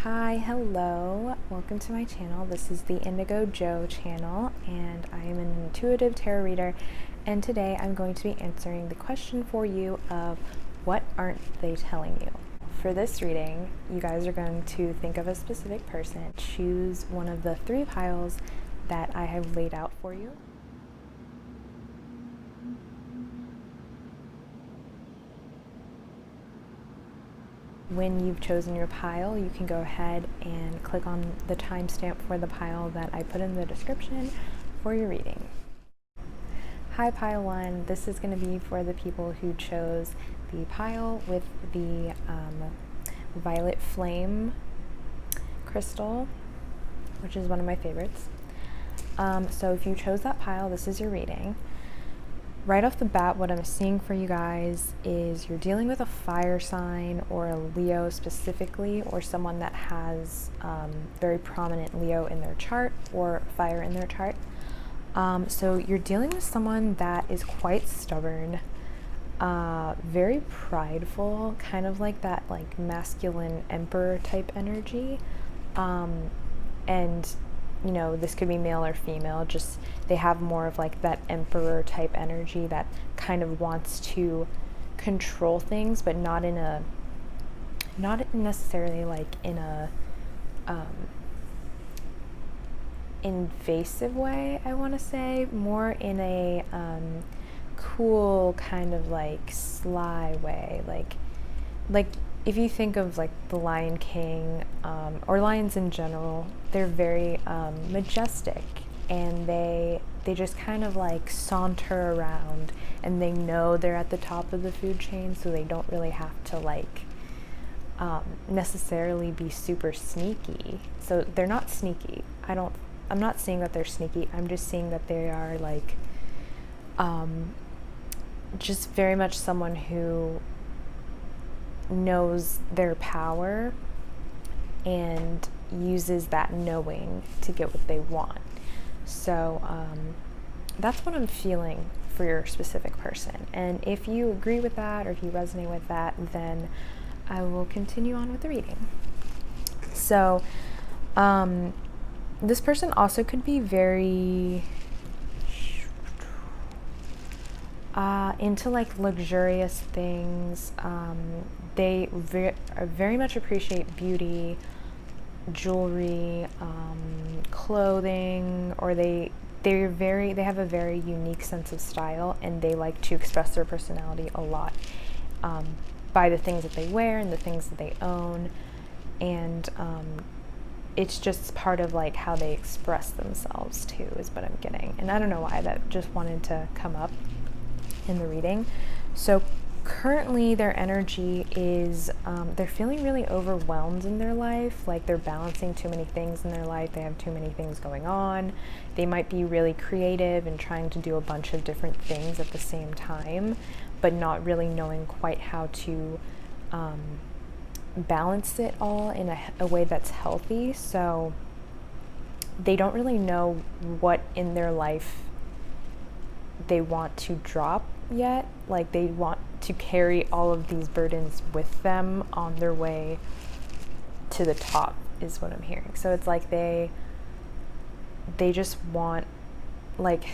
Hi, hello, welcome to my channel. This is the Indigo Jo channel, and I am an intuitive tarot reader, and today I'm going to be answering the question for you of what aren't they telling you? For this reading, you guys are going to think of a specific person, choose one of the 3 piles that I have laid out for you. When you've chosen your pile, you can go ahead and click on the timestamp for the pile that I put in the description for your reading. Hi, pile 1. This is going to be for the people who chose the pile with the violet flame crystal, which is one of my favorites. So if you chose that pile, this is your reading. Right off the bat, what I'm seeing for you guys is you're dealing with a fire sign or a Leo specifically, or someone that has very prominent Leo in their chart or fire in their chart. So you're dealing with someone that is quite stubborn, very prideful, kind of like that like masculine emperor type energy. And you know, this could be male or female, just they have more of like that emperor type energy that kind of wants to control things, but not necessarily like in a invasive way, I want to say, more in a cool kind of like sly way, like if you think of like the Lion King, or lions in general, they're very majestic, and they just kind of like saunter around, and they know they're at the top of the food chain, so they don't really have to like necessarily be super sneaky. So they're not sneaky. I'm not saying that they're sneaky. I'm just saying that they are like just very much someone who knows their power and uses that knowing to get what they want. So that's what I'm feeling for your specific person. And if you agree with that, or if you resonate with that, then I will continue on with the reading. So this person also could be very into like luxurious things. They very much appreciate beauty, jewelry, clothing, or they have a very unique sense of style, and they like to express their personality a lot by the things that they wear and the things that they own, and it's just part of like how they express themselves too, is what I'm getting. And I don't know why, that just wanted to come up in the reading. So currently their energy is they're feeling really overwhelmed in their life, like they're balancing too many things in their life. They have too many things going on. They might be really creative and trying to do a bunch of different things at the same time, but not really knowing quite how to balance it all in a way that's healthy. So they don't really know what in their life they want to drop yet. Like they want to carry all of these burdens with them on their way to the top, is what I'm hearing. So it's like they just want, like,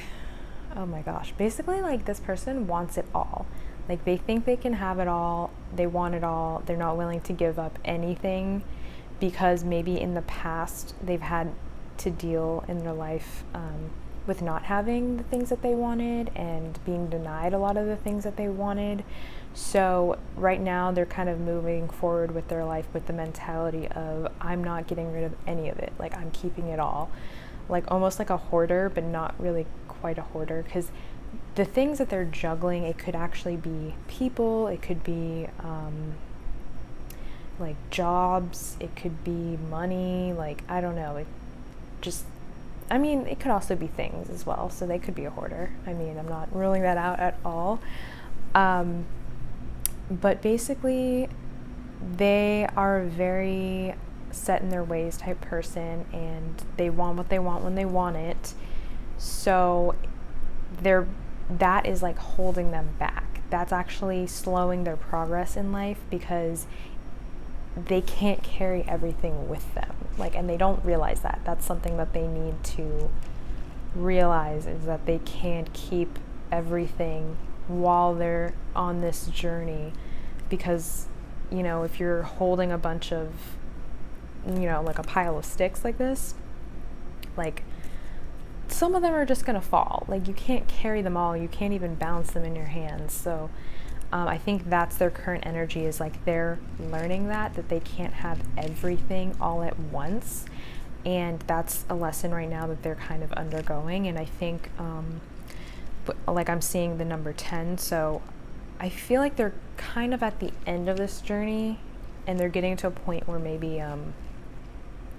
oh my gosh, basically like this person wants it all. Like they think they can have it all, they want it all, they're not willing to give up anything, because maybe in the past they've had to deal in their life with not having the things that they wanted and being denied a lot of the things that they wanted. So right now they're kind of moving forward with their life with the mentality of, I'm not getting rid of any of it, like I'm keeping it all, like almost like a hoarder, but not really quite a hoarder, because the things that they're juggling, it could actually be people, it could be like jobs, it could be money, like I don't know, it just, I mean, it could also be things as well, so they could be a hoarder. I mean, I'm not ruling that out at all. But basically, they are a very set in their ways type person, and they want what they want when they want it. So that is like holding them back. That's actually slowing their progress in life, because they can't carry everything with them. Like, and they don't realize that. That's something that they need to realize, is that they can't keep everything while they're on this journey, because, you know, if you're holding a bunch of, you know, like a pile of sticks like this, like, some of them are just gonna fall. Like, you can't carry them all. You can't even balance them in your hands. So I think that's their current energy, is like they're learning that they can't have everything all at once. And that's a lesson right now that they're kind of undergoing. And I think, like, I'm seeing the number 10. So I feel like they're kind of at the end of this journey, and they're getting to a point where maybe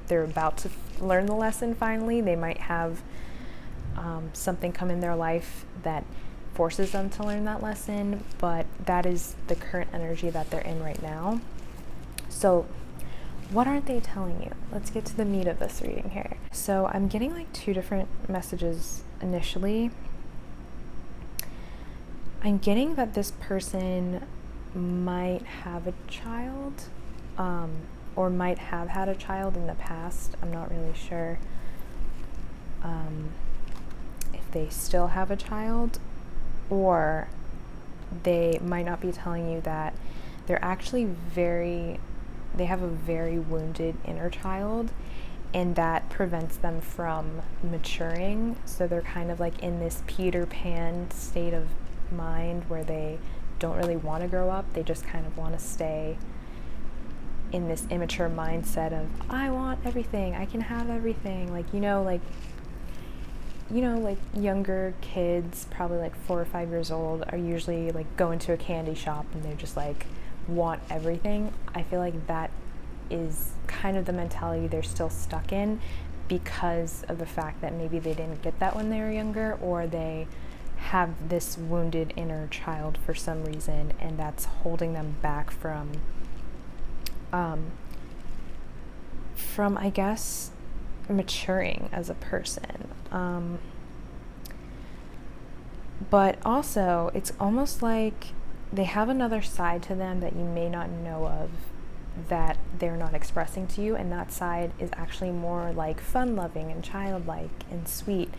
they're about to learn the lesson finally. They might have something come in their life that forces them to learn that lesson, but that is the current energy that they're in right now. So what aren't they telling you? Let's get to the meat of this reading here. So I'm getting like 2 different messages initially. I'm getting that this person might have a child, or might have had a child in the past. I'm not really sure if they still have a child, or they might not be telling you that they're actually they have a very wounded inner child, and that prevents them from maturing. So they're kind of like in this Peter Pan state of mind where they don't really want to grow up. They just kind of want to stay in this immature mindset of, I want everything, I can have everything. Like, like younger kids, probably like 4 or 5 years old, are usually like go into a candy shop and they're just like want everything. I feel like that is kind of the mentality they're still stuck in, because of the fact that maybe they didn't get that when they were younger, or they have this wounded inner child for some reason, and that's holding them back from I guess maturing as a person. But also, it's almost like they have another side to them that you may not know of, that they're not expressing to you, and that side is actually more like fun-loving and childlike and sweet.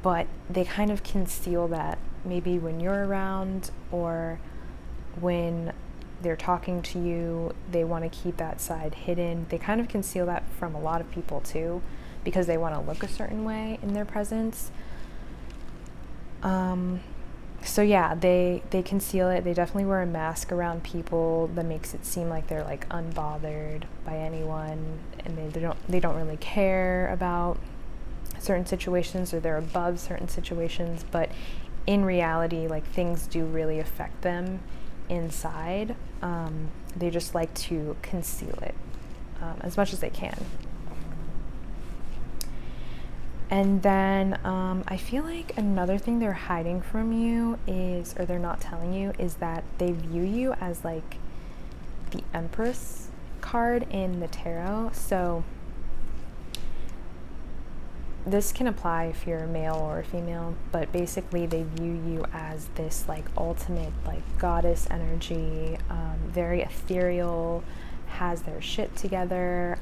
But they kind of conceal that, maybe when you're around, or when they're talking to you, they want to keep that side hidden. They kind of conceal that from a lot of people too, because they want to look a certain way in their presence. So yeah, they conceal it. They definitely wear a mask around people that makes it seem like they're like unbothered by anyone, and they don't really care about certain situations, or they're above certain situations. But in reality, like, things do really affect them inside. They just like to conceal it as much as they can. And then I feel like another thing they're hiding from you is, or they're not telling you, is that they view you as like the Empress card in the tarot. So this can apply if you're a male or a female, but basically they view you as this like ultimate like goddess energy, very ethereal, has their shit together,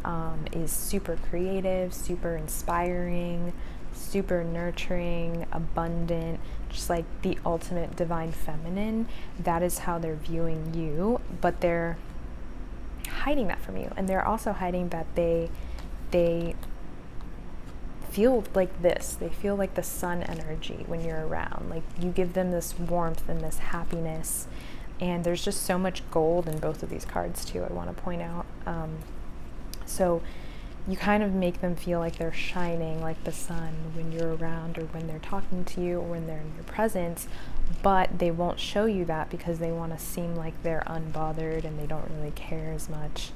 is super creative, super inspiring, super nurturing, abundant, just like the ultimate divine feminine. That is how they're viewing you, but they're hiding that from you. And they're also hiding that they feel like this. They feel like the sun energy when you're around. Like, you give them this warmth and this happiness. And there's just so much gold in both of these cards too, I want to point out. So you kind of make them feel like they're shining like the sun when you're around, or when they're talking to you, or when they're in your presence, but they won't show you that because they want to seem like they're unbothered and they don't really care as much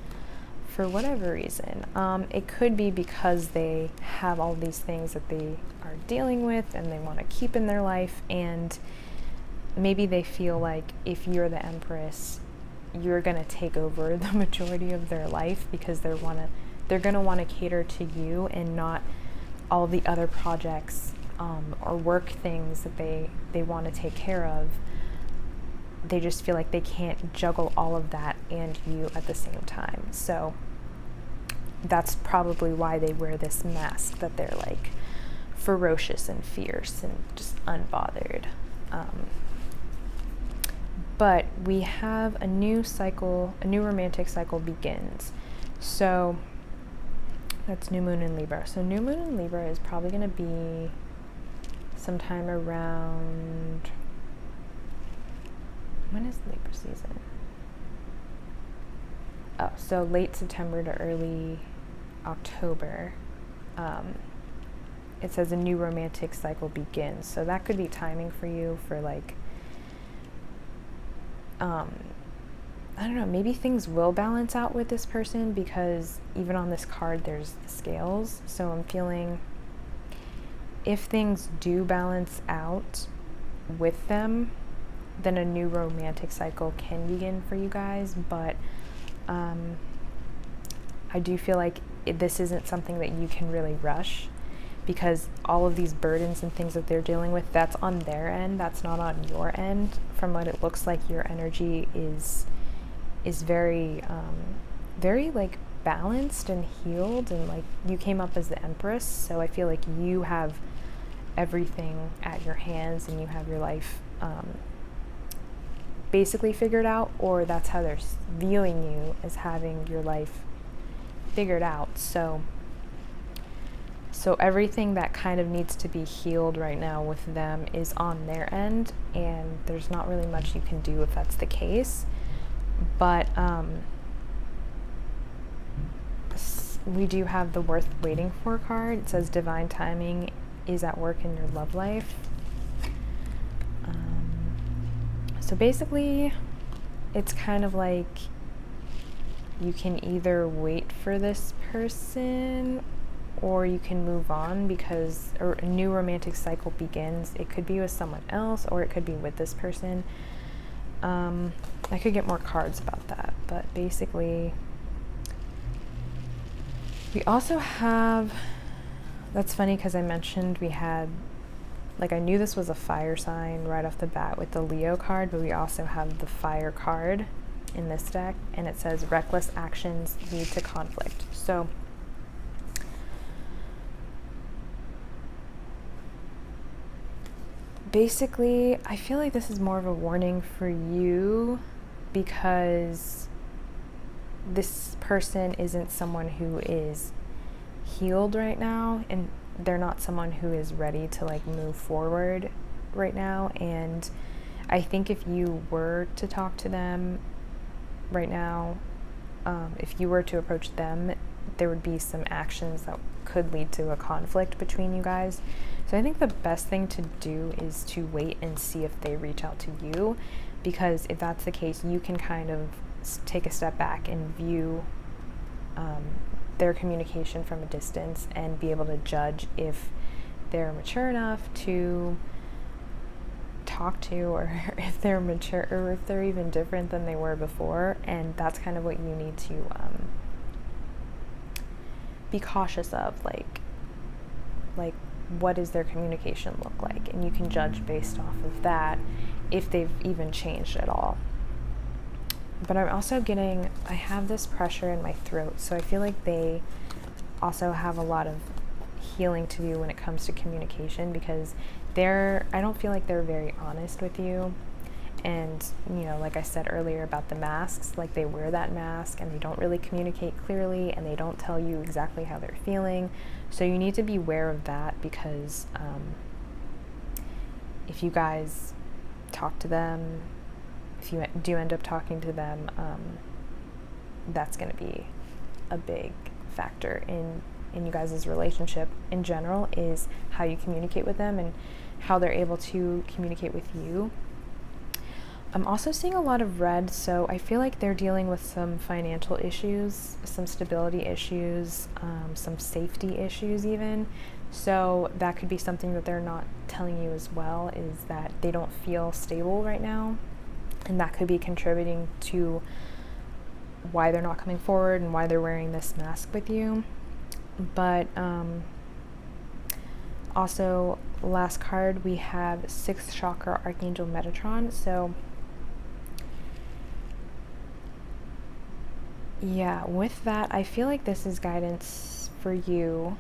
for whatever reason. It could be because they have all these things that they are dealing with and they want to keep in their life, and maybe they feel like if you're the Empress, you're going to take over the majority of their life, because they're going to want to cater to you and not all the other projects or work things that they want to take care of. they just feel like they can't juggle all of that and you at the same time. So that's probably why they wear this mask, that they're like ferocious and fierce and just unbothered. But we have a new cycle, a new romantic cycle begins. So that's new moon in Libra. So new moon in Libra is probably going to be sometime around, when is Libra season? Oh, so late September to early October. It says a new romantic cycle begins. So that could be timing for you for like, I don't know, maybe things will balance out with this person, because even on this card there's the scales. So I'm feeling if things do balance out with them, then a new romantic cycle can begin for you guys. But I do feel like this isn't something that you can really rush, because all of these burdens and things that they're dealing with, that's on their end, that's not on your end. From what it looks like, your energy is very very like balanced and healed, and like you came up as the Empress, so I feel like you have everything at your hands and you have your life basically figured out, or that's how they're viewing you, as having your life figured out. So everything that kind of needs to be healed right now with them is on their end, and there's not really much you can do if that's the case. But we do have the worth waiting for card. It says divine timing is at work in your love life. So basically, it's kind of like you can either wait for this person or you can move on, because a new romantic cycle begins. It could be with someone else or it could be with this person. I could get more cards about that, but basically we also have, that's funny because I mentioned we had, like, I knew this was a fire sign right off the bat with the Leo card, but we also have the fire card in this deck, and it says reckless actions lead to conflict. So basically, I feel like this is more of a warning for you, because this person isn't someone who is healed right now, and they're not someone who is ready to like move forward right now. And I think if you were to talk to them right now, if you were to approach them, there would be some actions that could lead to a conflict between you guys. So I think the best thing to do is to wait and see if they reach out to you, because if that's the case, you can kind of take a step back and view their communication from a distance and be able to judge if they're mature enough to talk to, or if they're mature, or if they're even different than they were before. And that's kind of what you need to be cautious of, like what does their communication look like, and you can judge based off of that if they've even changed at all. But I'm also getting, I have this pressure in my throat, so I feel like they also have a lot of healing to do when it comes to communication, because I don't feel like they're very honest with you. And, you know, like I said earlier about the masks, like they wear that mask and they don't really communicate clearly, and they don't tell you exactly how they're feeling. So you need to be aware of that, because if you guys talk to them, if you do end up talking to them, that's going to be a big factor in you guys' relationship in general, is how you communicate with them and how they're able to communicate with you. I'm also seeing a lot of red, so I feel like they're dealing with some financial issues, some stability issues, some safety issues even. So that could be something that they're not telling you as well, is that they don't feel stable right now. And that could be contributing to why they're not coming forward and why they're wearing this mask with you. But also, last card, we have 6th chakra Archangel Metatron. So Yeah, with that, I feel like this is guidance for you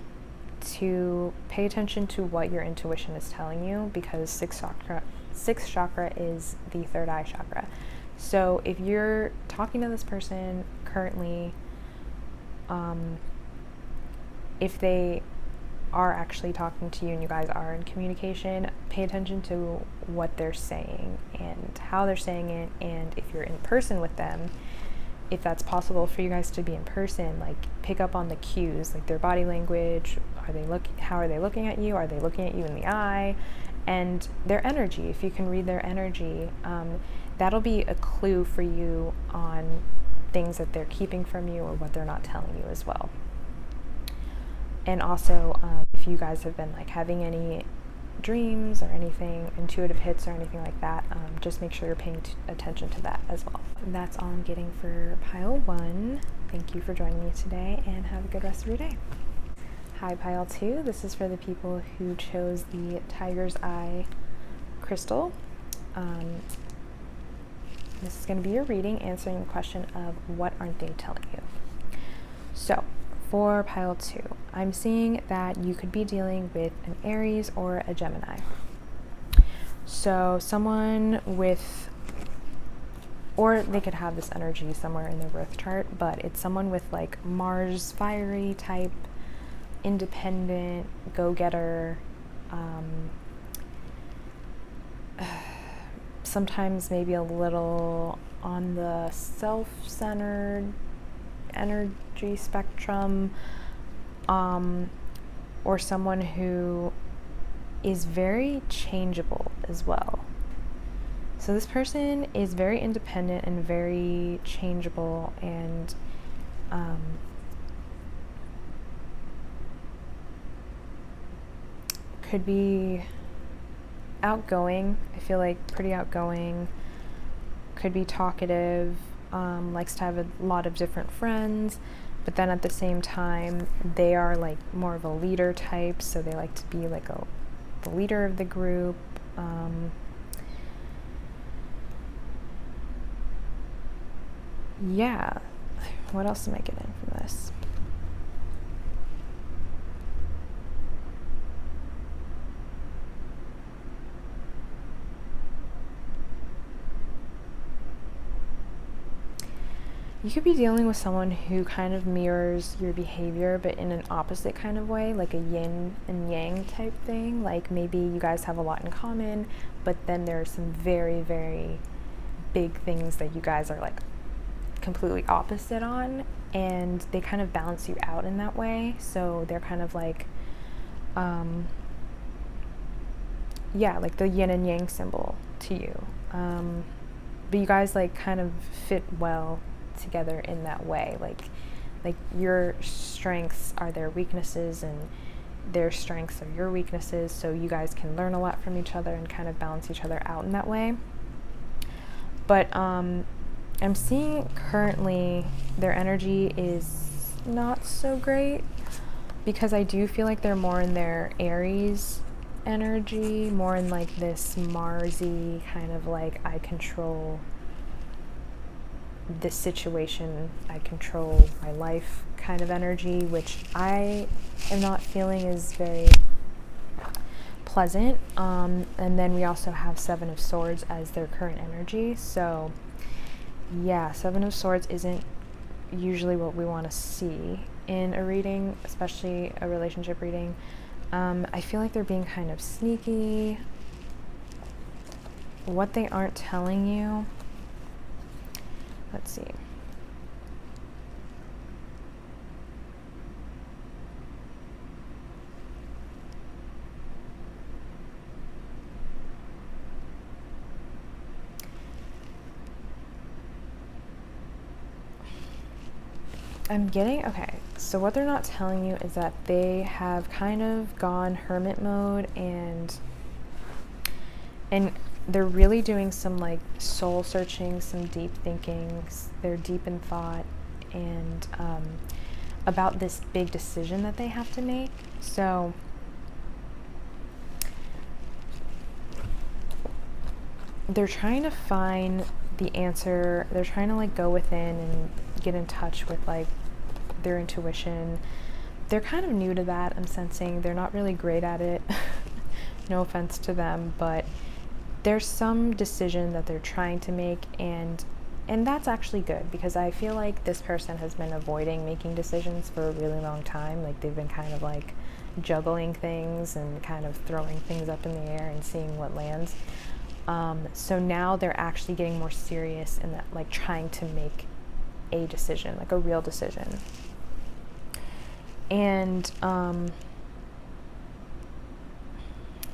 to pay attention to what your intuition is telling you, because sixth chakra is the third eye chakra. So if you're talking to this person currently, if they are actually talking to you and you guys are in communication, pay attention to what they're saying and how they're saying it. And if you're in person with them, if that's possible for you guys to be in person, like pick up on the cues, like their body language. How are they looking at you? Are they looking at you in the eye? And their energy, if you can read their energy, that'll be a clue for you on things that they're keeping from you or what they're not telling you as well. And also, if you guys have been like having any dreams or anything, intuitive hits or anything like that, just make sure you're paying attention to that as well. That's all I'm getting for pile 1. Thank you for joining me today, and have a good rest of your day. Hi, pile 2. This is for the people who chose the Tiger's Eye crystal. This is going to be your reading, answering the question of what aren't they telling you. So for pile 2, I'm seeing that you could be dealing with an Aries or a Gemini. So someone with, or they could have this energy somewhere in their birth chart, but it's someone with like Mars fiery type, independent, go-getter, sometimes maybe a little on the self-centered energy spectrum, or someone who is very changeable as well. So this person is very independent and very changeable, and could be outgoing. I feel like pretty outgoing, could be talkative, likes to have a lot of different friends, but then at the same time they are like more of a leader type, so they like to be like the leader of the group. Yeah, what else am I getting from this? You could be dealing with someone who kind of mirrors your behavior, but in an opposite kind of way, like a yin and yang type thing. Like maybe you guys have a lot in common, but then there are some very, very big things that you guys are like completely opposite on, and they kind of balance you out in that way. So they're kind of like, yeah, like the yin and yang symbol to you. But you guys like kind of fit well together in that way, like your strengths are their weaknesses and their strengths are your weaknesses, so you guys can learn a lot from each other and kind of balance each other out in that way. But I'm seeing currently their energy is not so great, because I do feel like they're more in their Aries energy, more in like this Marsy kind of like I control this situation, I control my life kind of energy, which I am not feeling is very pleasant. And then we also have Seven of Swords as their current energy. So yeah, Seven of Swords isn't usually what we want to see in a reading, especially a relationship reading. I feel like they're being kind of sneaky. What they aren't telling you, let's see. I'm getting, okay, so what they're not telling you is that they have kind of gone hermit mode, and they're really doing some like soul searching, some deep thinking. They're deep in thought and about this big decision that they have to make. So they're trying to find the answer. They're trying to like go within and get in touch with like their intuition. They're kind of new to that, I'm sensing. They're not really great at it. No offense to them, but there's some decision that they're trying to make, and that's actually good, because I feel like this person has been avoiding making decisions for a really long time. Like they've been kind of like juggling things and kind of throwing things up in the air and seeing what lands. So now they're actually getting more serious in that, like trying to make a decision, like a real decision. And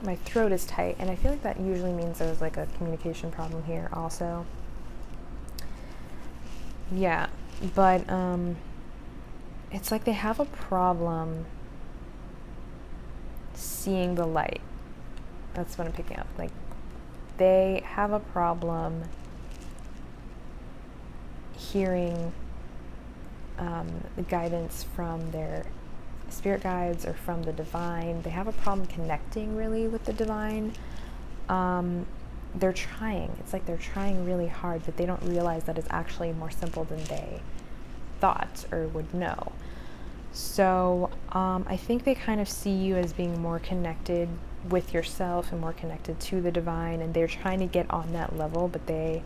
my throat is tight, and I feel like that usually means there's like a communication problem here also. Yeah, but it's like they have a problem seeing the light. That's what I'm picking up. Like they have a problem hearing the guidance from their spirit guides or from the divine. They have a problem connecting really with the divine. They're trying. It's like they're trying really hard, but they don't realize that it's actually more simple than they thought or would know. So I think they kind of see you as being more connected with yourself and more connected to the divine, and they're trying to get on that level, but they,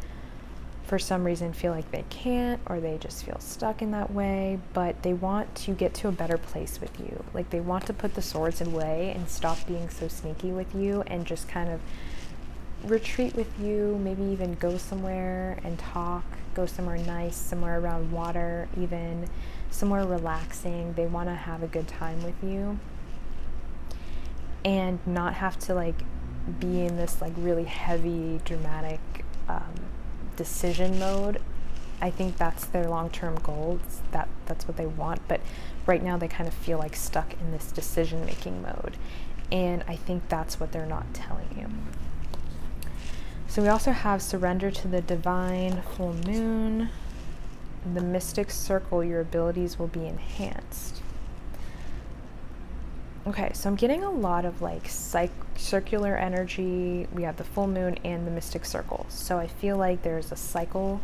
for some reason, feel like they can't, or they just feel stuck in that way. But they want to get to a better place with you. Like they want to put the swords away and stop being so sneaky with you, and just kind of retreat with you, maybe even go somewhere and talk, go somewhere nice, somewhere around water, even somewhere relaxing. They want to have a good time with you and not have to like be in this like really heavy, dramatic decision mode. I think that's their long-term goal. That's what they want, but right now they kind of feel like stuck in this decision-making mode, and I think that's what they're not telling you. So we also have surrender to the divine, full moon, the mystic circle. Your abilities will be enhanced. Okay, so I'm getting a lot of like circular energy. We have the full moon and the mystic circle. So I feel like there's a cycle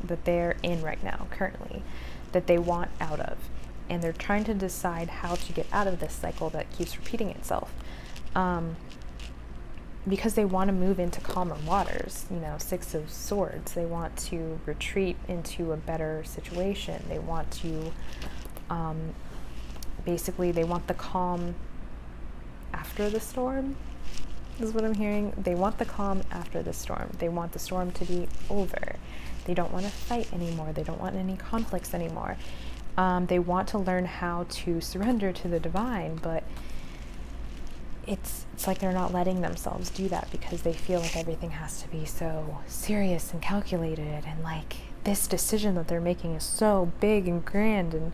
that they're in right now, currently, that they want out of. And they're trying to decide how to get out of this cycle that keeps repeating itself. Because they want to move into calmer waters, you know, Six of Swords. They want to retreat into a better situation. They want to, basically, they want the calm after the storm, is what I'm hearing. They want the calm after the storm. They want the storm to be over. They don't want to fight anymore. They don't want any conflicts anymore. They want to learn how to surrender to the divine, but it's like they're not letting themselves do that because they feel like everything has to be so serious and calculated, and like this decision that they're making is so big and grand, and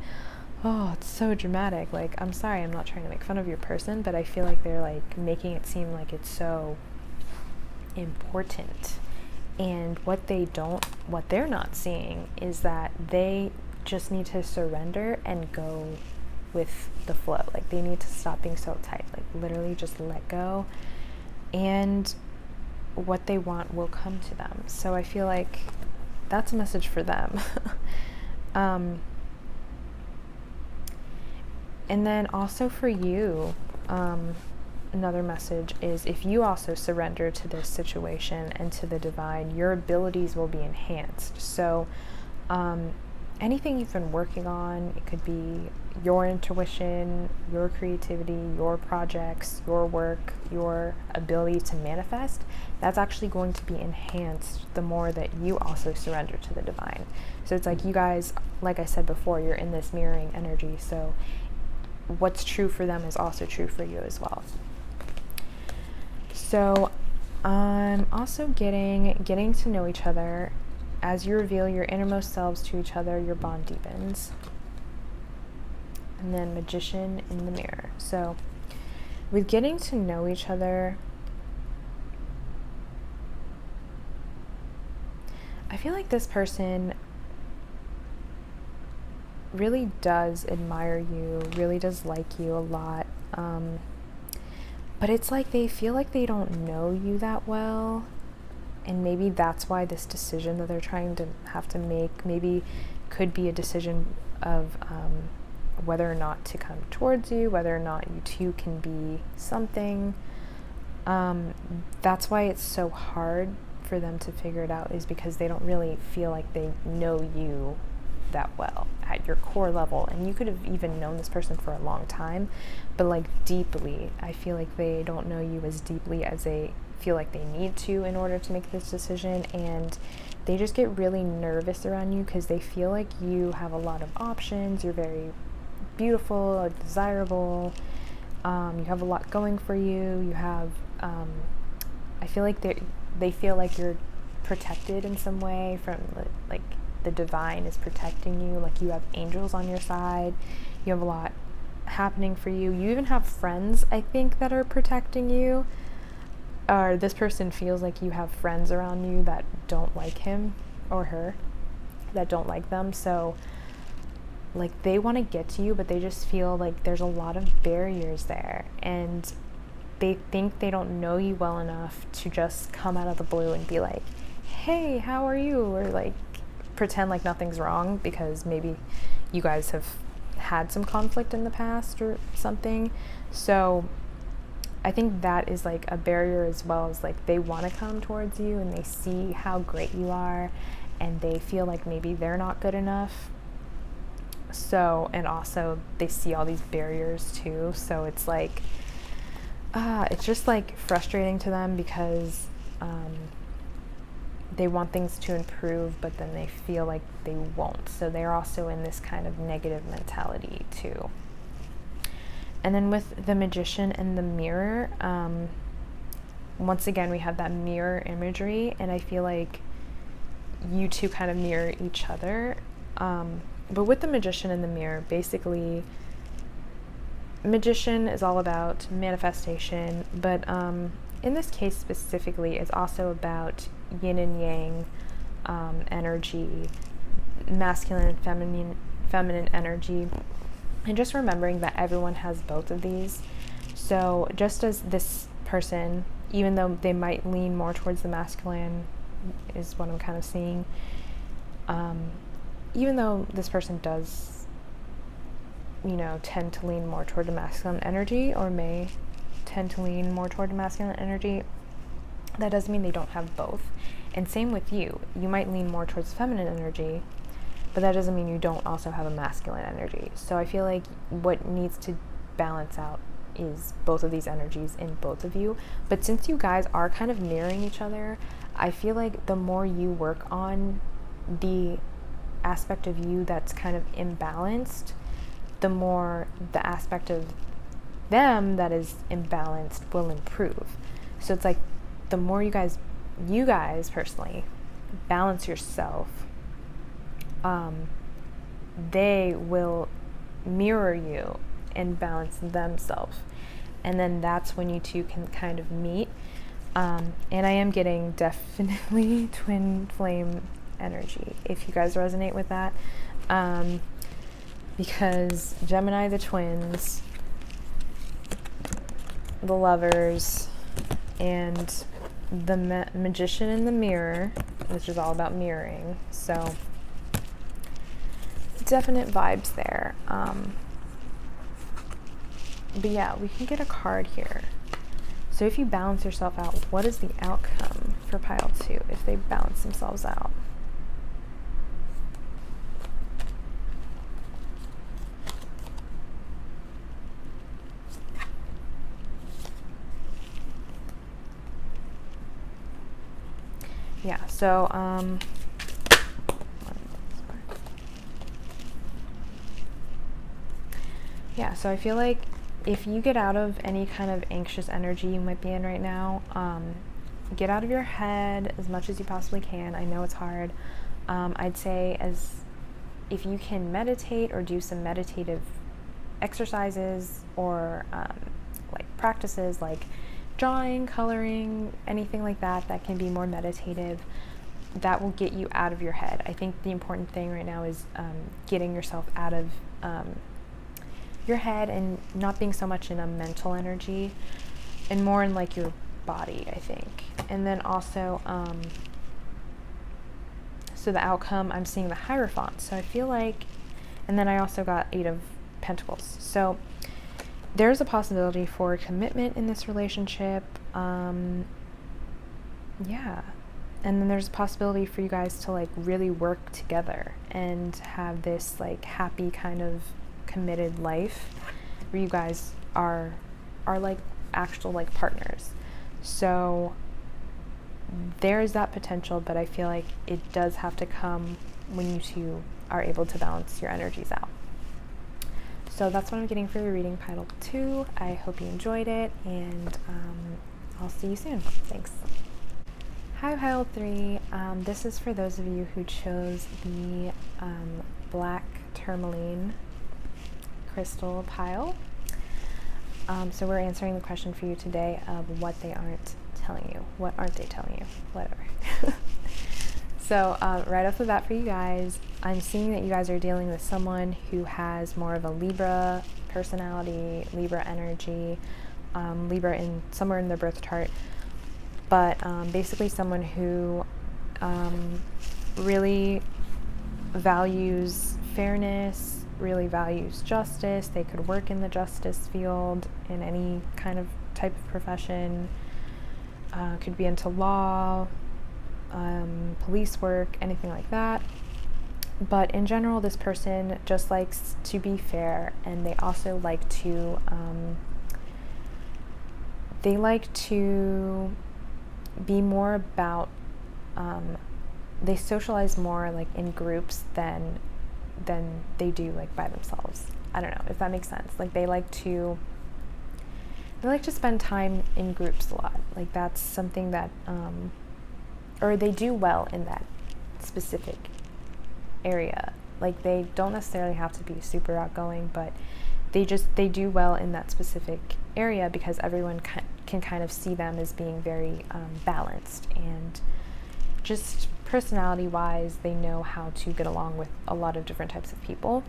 oh, it's so dramatic. Like, I'm sorry, I'm not trying to make fun of your person, but I feel like they're like making it seem like it's so important. And what they're not seeing is that they just need to surrender and go with the flow. Like they need to stop being so tight, like literally just let go, and what they want will come to them. So I feel like that's a message for them. And then also for you, another message is if you also surrender to this situation and to the divine, your abilities will be enhanced. So anything you've been working on, it could be your intuition, your creativity, your projects, your work, your ability to manifest, that's actually going to be enhanced the more that you also surrender to the divine. So it's like you guys, like I said before, you're in this mirroring energy. So what's true for them is also true for you as well. So I'm also getting to know each other. As you reveal your innermost selves to each other, your bond deepens. And then Magician in the mirror. So with getting to know each other, I feel like this person really does admire you, really does like you a lot. But it's like they feel like they don't know you that well. And maybe that's why this decision that they're trying to have to make, maybe could be a decision of whether or not to come towards you, whether or not you two can be something. That's why it's so hard for them to figure it out, is because they don't really feel like they know you that well at your core level. And you could have even known this person for a long time, but like deeply, I feel like they don't know you as deeply as they feel like they need to in order to make this decision. And they just get really nervous around you because they feel like you have a lot of options. You're very beautiful, desirable. You have a lot going for you. You have, I feel like they feel like you're protected in some way from like the divine is protecting you. Like you have angels on your side. You have a lot happening for you. You even have friends, I think, that are protecting you. Or this person feels like you have friends around you that don't like him or her, that don't like them. So like they want to get to you, but they just feel like there's a lot of barriers there, and they think they don't know you well enough to just come out of the blue and be like, hey, how are you? Or like pretend like nothing's wrong because maybe you guys have had some conflict in the past or something. So I think that is like a barrier, as well as like they want to come towards you and they see how great you are and they feel like maybe they're not good enough. So, and also they see all these barriers too. So it's like, it's just like frustrating to them because they want things to improve, but then they feel like they won't. So they're also in this kind of negative mentality too. And then with the Magician and the Mirror, once again, we have that mirror imagery, and I feel like you two kind of mirror each other. But with the Magician and the Mirror, basically, Magician is all about manifestation, but in this case specifically, it's also about yin and yang energy, masculine and feminine energy, and just remembering that everyone has both of these. So just as this person, even though they might lean more towards the masculine, is what I'm kind of seeing, even though this person does, you know, tend to lean more toward the masculine energy, or may tend to lean more toward the masculine energy, that doesn't mean they don't have both. And same with you. You might lean more towards feminine energy, but that doesn't mean you don't also have a masculine energy. So I feel like what needs to balance out is both of these energies in both of you. But since you guys are kind of mirroring each other, I feel like the more you work on the aspect of you that's kind of imbalanced, the more the aspect of them that is imbalanced will improve. So it's like the more you guys personally balance yourself, they will mirror you and balance themselves, and then that's when you two can kind of meet. And I am getting definitely twin flame energy, if you guys resonate with that, because Gemini, the twins, the lovers, and the Magician in the Mirror, which is all about mirroring. So definite vibes there. But yeah, we can get a card here. So if you balance yourself out, what is the outcome for pile 2 if they balance themselves out? Yeah, so yeah, so I feel like if you get out of any kind of anxious energy you might be in right now, get out of your head as much as you possibly can. I know it's hard. I'd say if you can meditate or do some meditative exercises or like practices like drawing, coloring, anything like that can be more meditative, that will get you out of your head. I think the important thing right now is getting yourself out of your head and not being so much in a mental energy and more in like your body, I think. And then also So the outcome, I'm seeing the Hierophant. So I feel like, and then I also got 8 of Pentacles. So there's a possibility for commitment in this relationship. Yeah. And then there's a possibility for you guys to like really work together and have this like happy kind of committed life where you guys are like actual like partners. So there's that potential, but I feel like it does have to come when you two are able to balance your energies out. So that's what I'm getting for your reading, Pile 2. I hope you enjoyed it, and I'll see you soon. Thanks. Hi, Pile 3. This is for those of you who chose the black tourmaline crystal pile. So we're answering the question for you today of what they aren't telling you. What aren't they telling you? Whatever. So right off the bat for you guys, I'm seeing that you guys are dealing with someone who has more of a Libra personality, Libra energy, Libra somewhere in their birth chart, but basically someone who really values fairness, really values justice. They could work in the justice field in any kind of type of profession, could be into law, police work, anything like that. But in general, this person just likes to be fair, and they also like to be more about they socialize more like in groups than they do like by themselves. I don't know if that makes sense. Like they like to spend time in groups a lot. Like that's something that or they do well in that specific area. Like they don't necessarily have to be super outgoing, but they do well in that specific area because everyone can kind of see them as being very balanced, and just personality wise they know how to get along with a lot of different types of people.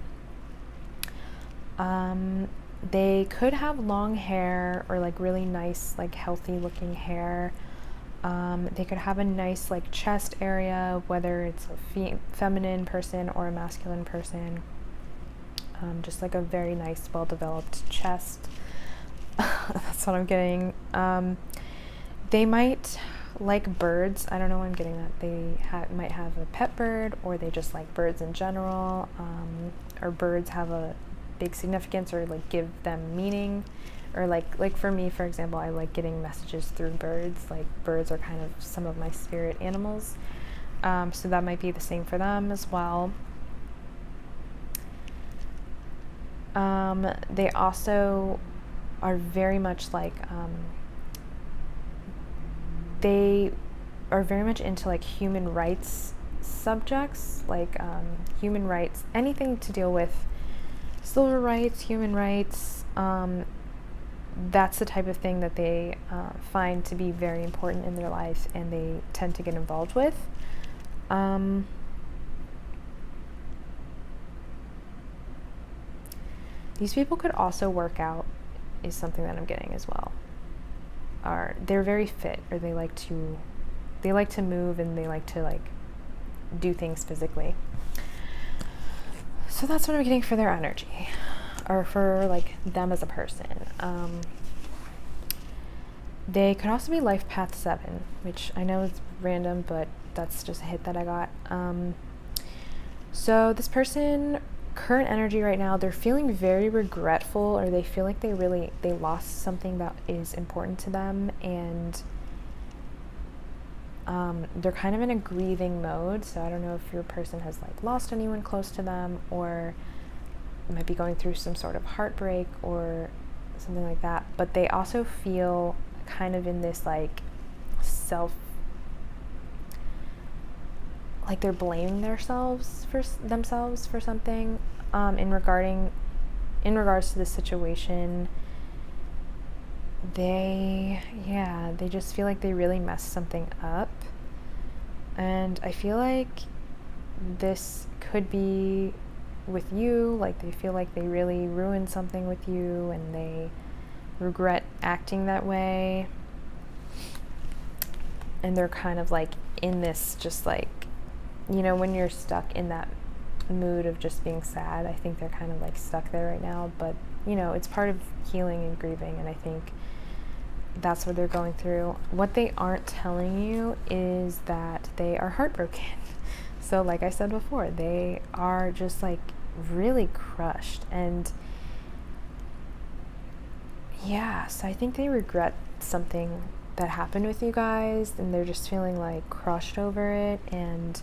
They could have long hair or like really nice like healthy looking hair. They could have a nice like chest area, whether it's a feminine person or a masculine person. Just like a very nice, well-developed chest. That's what I'm getting. They might like birds. I don't know why I'm getting that. They might have a pet bird, or they just like birds in general. Or birds have a big significance or like give them meaning. Or like for me, for example, I like getting messages through birds. Like birds are kind of some of my spirit animals. So that might be the same for them as well. They also are very much like, they are very much into like human rights subjects, like human rights, anything to deal with civil rights, human rights. That's the type of thing that they find to be very important in their life, and they tend to get involved with. These people could also work out, is something that I'm getting as well. They're very fit, or they like to move, and they like to like do things physically. So that's what I'm getting for their energy, or for like them as a person. They could also be life path 7, which I know is random, but that's just a hit that I got. So this person, current energy right now, they're feeling very regretful, or they feel like they lost something that is important to them, and they're kind of in a grieving mode. So I don't know if your person has like lost anyone close to them, or might be going through some sort of heartbreak or something like that. But they also feel kind of in this like like they're blaming themselves for something in regards to the situation. They just feel like they really messed something up, and I feel like this could be with you. Like they feel like they really ruined something with you, and they regret acting that way, and they're kind of like in this just like you know, when you're stuck in that mood of just being sad, I think they're kind of like stuck there right now, but you know, it's part of healing and grieving, and I think that's what they're going through. What they aren't telling you is that they are heartbroken. So like I said before, they are just like really crushed, and yeah, so I think they regret something that happened with you guys, and they're just feeling like crushed over it, and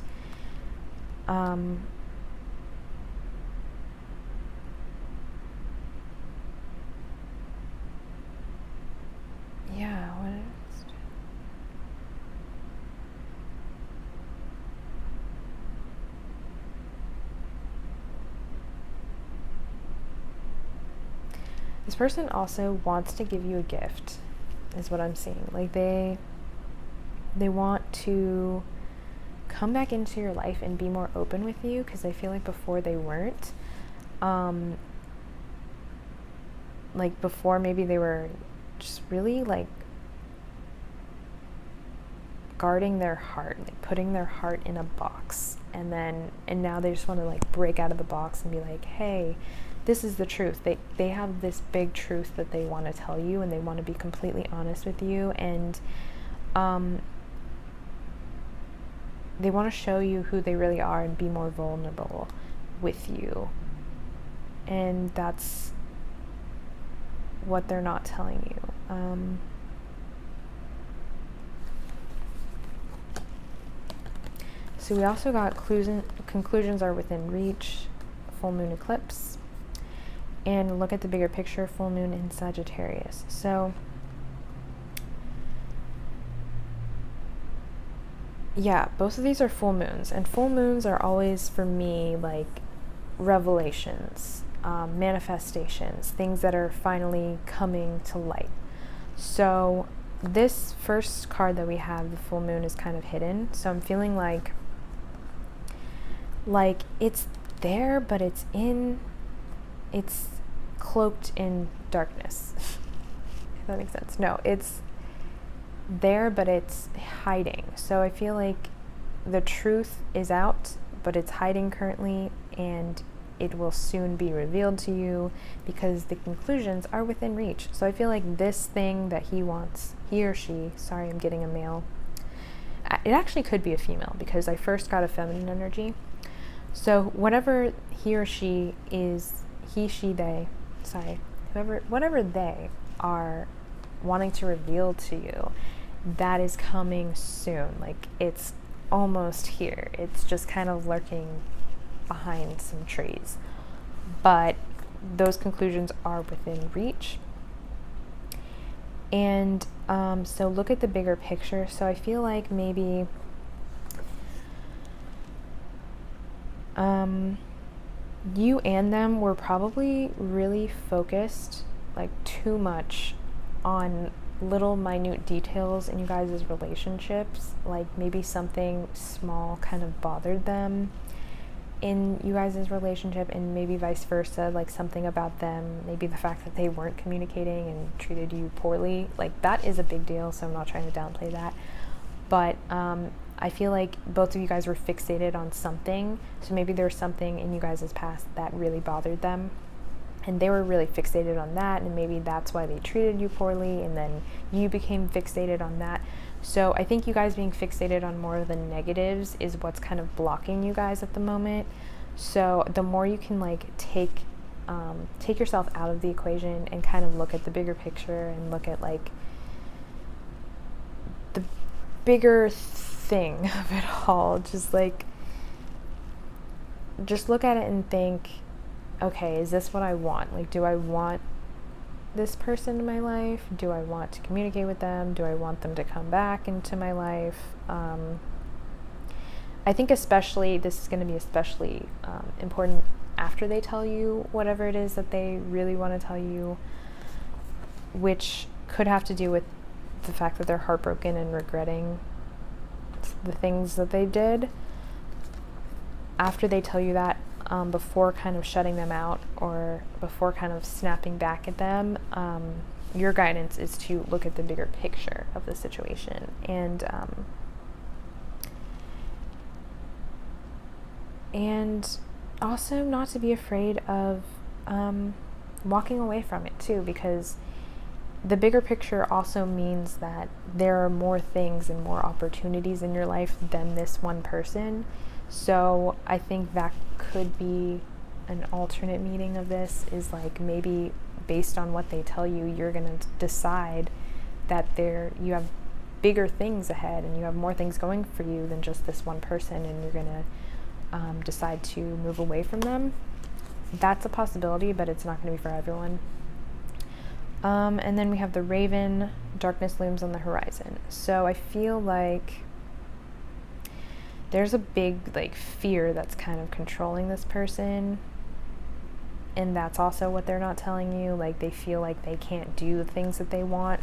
yeah, what is this person also wants to give you a gift, is what I'm seeing. Like they want to come back into your life and be more open with you, because I feel like before they weren't. Like before, maybe they were just really like guarding their heart, like putting their heart in a box, and now they just want to like break out of the box and be like, hey, this is the truth. They have this big truth that they want to tell you, and they want to be completely honest with you, and they want to show you who they really are and be more vulnerable with you. And that's what they're not telling you. So we also got conclusions are within reach, full moon eclipse, and look at the bigger picture, full moon in Sagittarius. So yeah, both of these are full moons, and full moons are always, for me, like revelations, manifestations, things that are finally coming to light. So this first card that we have, the full moon, is kind of hidden. So I'm feeling like it's there, but it's cloaked in darkness. If that makes sense. No, it's there, but it's hiding. So I feel like the truth is out, but it's hiding currently, and it will soon be revealed to you because the conclusions are within reach. So I feel like this thing that he wants, he or she, sorry, I'm getting a male. It actually could be a female because I first got a feminine energy. So whatever he or she is, he, she, they, sorry, whatever they are wanting to reveal to you, that is coming soon. Like it's almost here. It's just kind of lurking behind some trees, but those conclusions are within reach. And so look at the bigger picture. So I feel like maybe you and them were probably really focused, like too much, on little minute details in you guys' relationships. Like maybe something small kind of bothered them in you guys' relationship, and maybe vice versa, like something about them, maybe the fact that they weren't communicating and treated you poorly. Like that is a big deal, so I'm not trying to downplay that. But I feel like both of you guys were fixated on something. So maybe there was something in you guys' past that really bothered them, and they were really fixated on that, and maybe that's why they treated you poorly, and then you became fixated on that. So I think you guys being fixated on more of the negatives is what's kind of blocking you guys at the moment. So the more you can like take yourself out of the equation and kind of look at the bigger picture and look at like the bigger thing of it all, just look at it and think, okay, is this what I want? Like, do I want this person in my life? Do I want to communicate with them? Do I want them to come back into my life? I think especially this is going to be especially important after they tell you whatever it is that they really want to tell you, which could have to do with the fact that they're heartbroken and regretting the things that they did. After they tell you that, before kind of shutting them out or before kind of snapping back at them, your guidance is to look at the bigger picture of the situation. And And also not to be afraid of walking away from it too, because the bigger picture also means that there are more things and more opportunities in your life than this one person. So I think that could be an alternate meaning of this, is like maybe based on what they tell you, you're going to decide that you have bigger things ahead and you have more things going for you than just this one person, and you're going to decide to move away from them. That's a possibility, but it's not going to be for everyone. And then we have the Raven, darkness looms on the horizon. So I feel like there's a big like fear that's kind of controlling this person, and that's also what they're not telling you. Like they feel like they can't do the things that they want.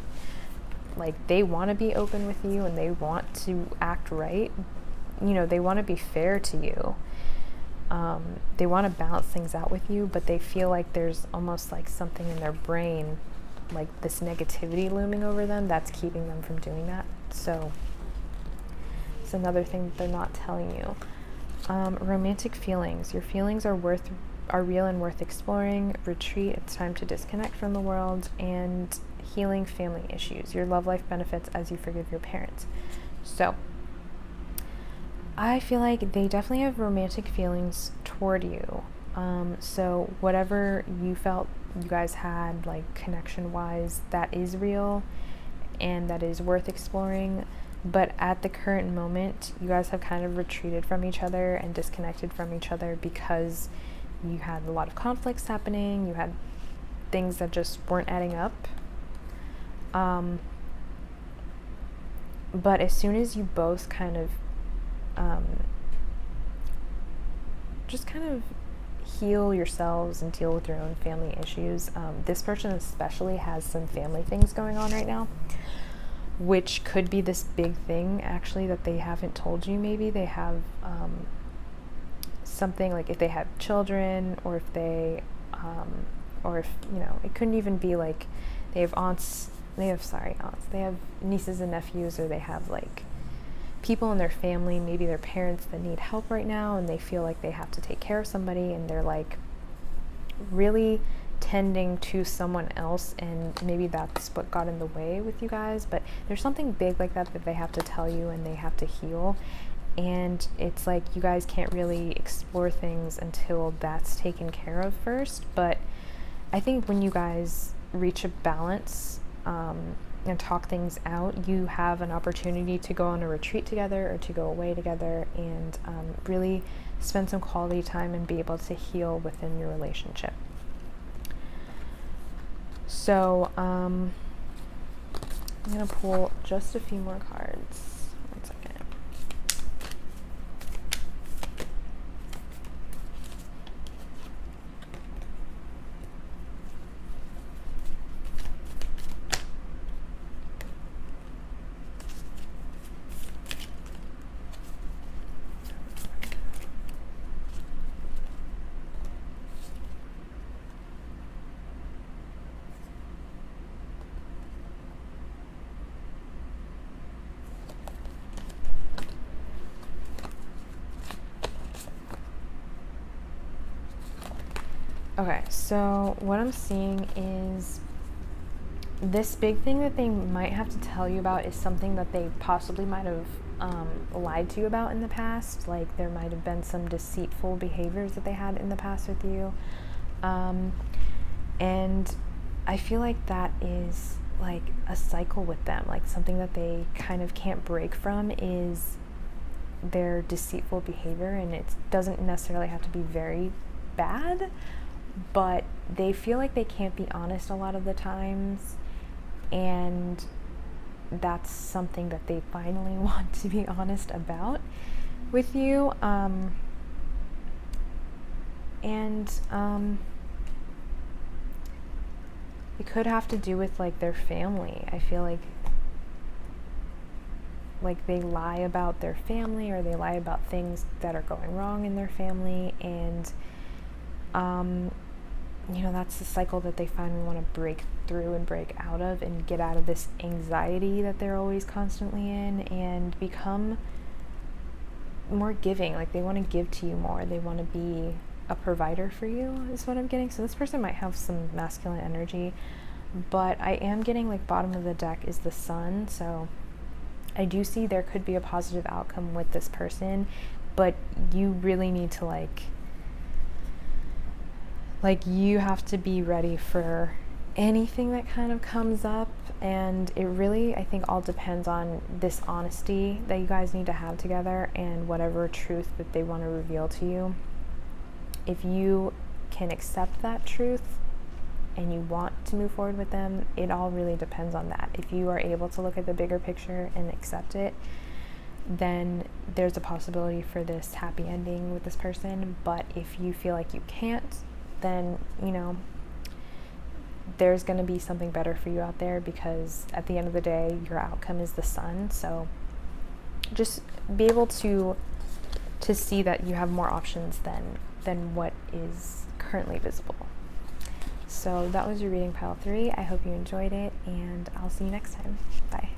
Like they want to be open with you and they want to act right. You know, they want to be fair to you. They want to balance things out with you, but they feel like there's almost like something in their brain, like this negativity looming over them, that's keeping them from doing that. So it's another thing that they're not telling you. Romantic feelings. Your feelings are real and worth exploring. Retreat. It's time to disconnect from the world. And healing family issues. Your love life benefits as you forgive your parents. So I feel like they definitely have romantic feelings toward you. So whatever you felt you guys had, like connection-wise, that is real and that is worth exploring. But at the current moment, you guys have kind of retreated from each other and disconnected from each other because you had a lot of conflicts happening. You had things that just weren't adding up. But as soon as you both kind of just kind of heal yourselves and deal with your own family issues. This person especially has some family things going on right now, which could be this big thing actually that they haven't told you. Maybe they have something like if they have children, or if they or if, you know, it couldn't even be like they have aunts, they have nieces and nephews, or they have like people in their family, maybe their parents, that need help right now, and they feel like they have to take care of somebody, and they're like really tending to someone else, and maybe that's what got in the way with you guys. But there's something big like that that they have to tell you and they have to heal, and it's like you guys can't really explore things until that's taken care of first. But I think when you guys reach a balance and talk things out, you have an opportunity to go on a retreat together or to go away together and really spend some quality time and be able to heal within your relationship. So I'm going to pull just a few more cards. One second. Okay, so what I'm seeing is this big thing that they might have to tell you about is something that they possibly might have lied to you about in the past. Like there might have been some deceitful behaviors that they had in the past with you. And I feel like that is like a cycle with them, like something that they kind of can't break from is their deceitful behavior. And it doesn't necessarily have to be very bad, but they feel like they can't be honest a lot of the times, and that's something that they finally want to be honest about with you. It could have to do with like their family. I feel like they lie about their family, or they lie about things that are going wrong in their family, and you know, that's the cycle that they finally want to break through and break out of and get out of this anxiety that they're always constantly in, and become more giving, like they want to give to you more, they want to be a provider for you is what I'm getting. So this person might have some masculine energy, but I am getting like bottom of the deck is the sun. So I do see there could be a positive outcome with this person, but you really need to like you have to be ready for anything that kind of comes up. And it really, I think, all depends on this honesty that you guys need to have together and whatever truth that they want to reveal to you. If you can accept that truth and you want to move forward with them, it all really depends on that. If you are able to look at the bigger picture and accept it, then there's a possibility for this happy ending with this person. But if you feel like you can't, then, you know, there's going to be something better for you out there, because at the end of the day, your outcome is the sun. So just be able to see that you have more options than what is currently visible. So that was your reading, pile 3. I hope you enjoyed it, and I'll see you next time. Bye.